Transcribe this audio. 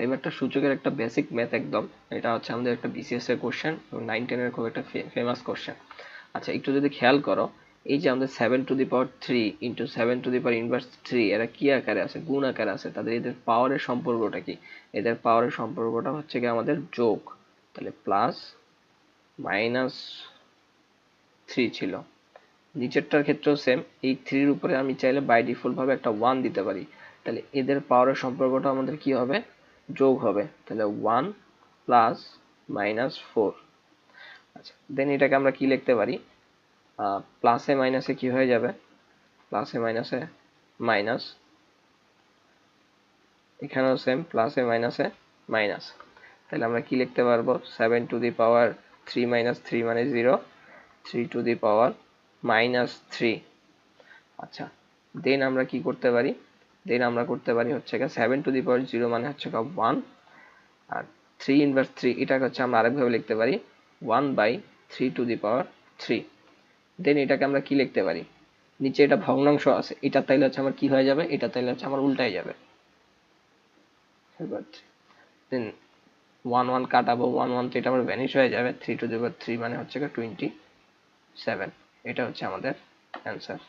এবারটা সূচকের একটা বেসিক ম্যাথ একদম, এটা হচ্ছে আমাদের একটা বিসিএস এর কোশ্চেন, 9-10 এর খুব একটা ফেমাস কোশ্চেন। আচ্ছা একটু যদি খেয়াল করো, এই যে আমাদের 7^3 ইন্টু 7^3 এরা কি আকারে আছে, গুণ আকারে আছে, তাদের এদের পাওয়ারের সম্পর্কটা কি? এদের পাওয়ারের সম্পর্কটা হচ্ছে কি আমাদের যোগ, তাহলে প্লাস মাইনাস 3 ছিল। নিচেরটার ক্ষেত্রেও সেম, এই 3 উপরে আমি চাইলে বাই ডিফল্ট ভাবে একটা 1 দিতে পারি, তাহলে এদের পাওয়ারের সম্পর্কটা আমাদের কি হবে, যোগ হবে, তাহলে 1 প্লাস -4। আচ্ছা দেন এটাকে আমরা কি লিখতে পারি, প্লাসে মাইনাসে কি হয়ে যাবে, প্লাসে মাইনাসে মাইনাস, এখানেও সেম প্লাসে মাইনাসে মাইনাস, তাহলে আমরা কি লিখতে পারবো, 7^3 মানে 0, 3^-3। আচ্ছা দেন আমরা কি করতে পারি, দেন আমরা করতে পারি হচ্ছে 7^0 মানে হচ্ছে 1, আর 3 ইনভার্স 3 এটাকে হচ্ছে আমরা আরেকভাবে লিখতে পারি 1/3^3। দেন এটাকে আমরা কি লিখতে পারি, নিচে এটা ভগ্নাংশ আছে, এটা তাইলে হচ্ছে আমার কি হয়ে যাবে, এটা তাইলে হচ্ছে আমার উল্টাই যাবে। দেন 1 1 কাটাবো, 1 1 তো এটা আমার ভ্যানিশ হয়ে যাবে, 3^3 মানে হচ্ছে 27। এটা হচ্ছে আমাদের অ্যান্সার।